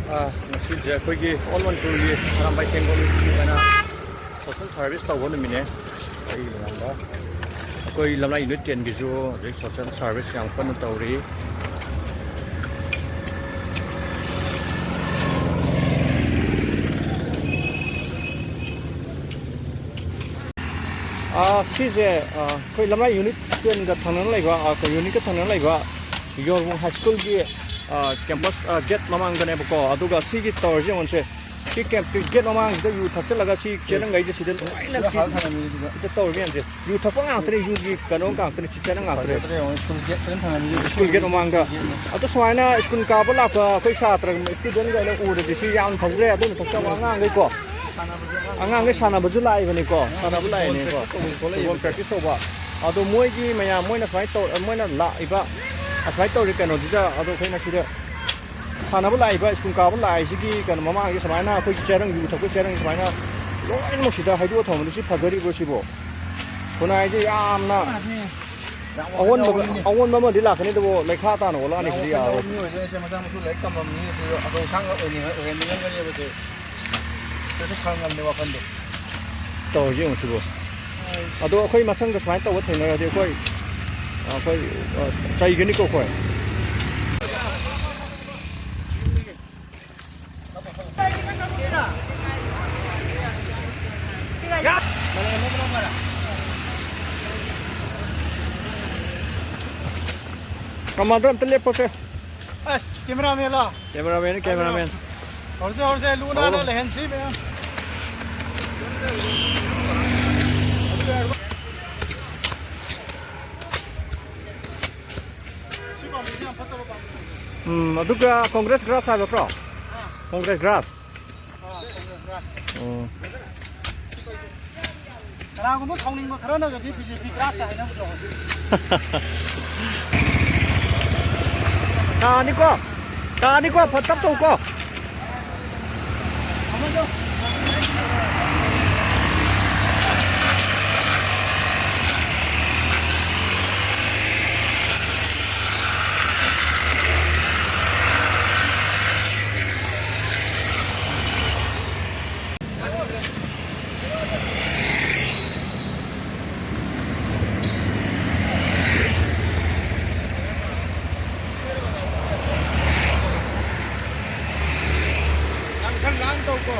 ꯉꯁꯤꯁꯦ ꯑꯩꯈꯣꯏꯒꯤ ꯑꯣꯜ ꯃꯅꯤꯄꯨꯔꯒꯤ ꯑꯔꯥꯝꯕꯥꯏ ꯇꯦꯡꯒꯣꯜꯒꯤ ꯑꯣꯏꯅ ꯁꯣꯁꯦꯜ ꯁꯥꯔꯚꯤꯁ ꯇꯧꯕ ꯅꯨꯃꯤꯠꯅꯦ ꯑꯩ ꯃꯌꯥꯝꯗ ꯑꯩꯈꯣꯏ ꯂꯝꯂꯥꯏ ꯌꯨꯅꯤꯠ 10ꯒꯤꯁꯨ ꯍꯧꯖꯤꯛ ꯁꯣꯁꯦꯜ ꯁꯥꯔꯚꯤꯁ ꯌꯥꯝ ꯀꯟꯅ ꯇꯧꯔꯤ. ꯁꯤꯁꯦ ꯑꯩꯈꯣꯏ ꯂꯝꯂꯥꯏ ꯌꯨꯅꯤꯠ 10ꯒ ꯊꯪꯅꯅ ꯂꯩꯕ ꯌꯨꯅꯤꯠꯀ ꯊꯪꯅꯅ ꯂꯩꯕ ꯌꯣꯔꯕꯨꯡ ꯍꯥꯏ ꯁ꯭ꯀꯨꯜꯒꯤ ꯀꯦꯝꯄꯁ ꯒꯦꯠ ꯃꯃꯥꯡꯗꯅꯦꯕꯀꯣ. ꯑꯗꯨꯒ ꯁꯤꯒꯤ ꯇꯧꯔꯤꯁꯦ ꯌꯦꯡꯉꯣꯁꯦ, ꯁꯤ ꯒꯦꯠ ꯃꯃꯥꯡꯁꯤꯗ ꯌꯨ ꯊꯛꯆꯜꯂꯒ ꯁꯤ ꯆꯦꯔꯪꯒꯩꯁꯦ ꯁꯤꯗ ꯂꯣꯏꯅ ꯁꯤꯗ ꯇꯧꯔꯤ ꯃꯌꯥꯝꯁꯦ. ꯌꯨ ꯊꯛꯄ ꯉꯥꯛꯇꯅꯤ, ꯌꯨꯒꯤ ꯀꯩꯅꯣ ꯉꯥꯛꯇꯅꯤ, ꯁꯤ ꯆꯦꯔꯪ ꯉꯥꯛꯇꯅꯤ ꯁ꯭ꯀꯨꯜ ꯒꯦꯠ ꯃꯃꯥꯡꯗ. ꯑꯗꯣ ꯁꯨꯃꯥꯏꯅ ꯁ꯭ꯀꯨꯜ ꯀꯥꯕ ꯂꯥꯛꯄ ꯑꯩꯈꯣꯏ ꯁꯥꯇ꯭ꯔ ꯏꯁꯇꯨꯗꯦꯟꯒꯩꯅ ꯎꯔꯗꯤ ꯁꯤ ꯌꯥꯝ ꯐꯖ꯭ꯔꯦ. ꯑꯗꯨꯅ ꯊꯛꯆꯕ ꯑꯉꯥꯡꯈꯩꯀꯣ, ꯑꯉꯥꯡꯈꯩ ꯁꯥꯟꯅꯕꯁꯨ ꯂꯥꯛꯏꯕꯅꯤꯀꯣ, ꯁꯥꯟꯅꯕ ꯂꯥꯛꯏꯅꯦꯀꯣ, ꯐꯨꯠꯕꯣꯜ ꯄ꯭ꯔꯦꯛꯇꯤꯁ ꯇꯧꯕ. ꯑꯗꯣ ꯃꯣꯏꯒꯤ ꯃꯌꯥꯝ ꯃꯣꯏꯅ ꯁꯨꯃꯥꯏꯅ ꯇꯧ, ꯃꯣꯏꯅ ꯂꯥꯛꯏꯕ ꯑꯁꯨꯃꯥꯏꯅ ꯇꯧꯔꯤ ꯀꯩꯅꯣꯗꯨꯗ, ꯑꯗꯣ ꯑꯩꯈꯣꯏꯅ ꯁꯤꯗ ꯁꯥꯟꯅꯕ ꯂꯥꯛꯏꯕ ꯁ꯭ꯀꯨꯜ ꯀꯥꯕ ꯂꯥꯛꯏꯁꯤꯒꯤ ꯀꯩꯅꯣ ꯃꯃꯥꯡꯁꯤ ꯁꯨꯃꯥꯏꯅ ꯑꯩꯈꯣꯏꯒꯤ ꯆꯦꯔꯪ, ꯌꯨ ꯊꯛꯄ ꯆꯦꯔꯪ ꯁꯨꯃꯥꯏꯅ ꯂꯣꯏꯅꯃꯛ ꯁꯤꯗ ꯍꯩꯗꯣꯛꯑ ꯊꯝꯕꯅꯤ. ꯁꯤ ꯐꯖꯔꯤꯕ꯭ꯔꯣ ꯁꯤꯕꯣ? ꯈꯨꯟꯅꯥꯏꯁꯦ ꯌꯥꯝꯅ ꯑꯑꯣꯟꯕ ꯑꯃꯗꯤ ꯂꯥꯛꯀꯅꯤ, ꯑꯗꯨꯕꯨ ꯂꯩꯈꯥ ꯇꯥꯅ ꯑꯣꯜꯂꯛꯑꯅꯤ. ꯁꯤꯗꯤ ꯌꯥꯔꯣꯏ. ꯃꯆꯥ ꯃꯁꯨ ꯂꯥꯏꯔꯤꯛ ꯇꯝꯃꯝꯅꯤ, ꯑꯗꯣ ꯑꯁꯥꯡ ꯑꯣꯏꯍꯟꯅꯤꯡꯉꯝꯒꯅꯦꯕꯁꯦ. ꯀꯩꯁꯨ ꯈꯪꯉꯝꯅꯦ ꯋꯥꯈꯟꯗꯣ. ꯇꯧꯔꯤꯁꯦ ꯌꯦꯡꯉꯣ ꯁꯤꯕꯣ. ꯑꯗꯣ ꯑꯩꯈꯣꯏ ꯃꯁꯪꯒ ꯁꯨꯃꯥꯏꯅ ꯇꯧꯕ ꯊꯦꯡꯅꯔꯗꯤ ꯑꯩꯈꯣꯏ ꯆꯩꯒꯅꯤꯀꯣ ꯑꯩꯈꯣꯏ. Commander amta lepose. Cameraman la. Cameraman. Horse luna na lehen si me. Aduga Congress grass ha bro. Congress grass. Karagumo thongning ma kharana ga di BJP grass ka haina bujo. Niko patap to ko. Lang tau ko.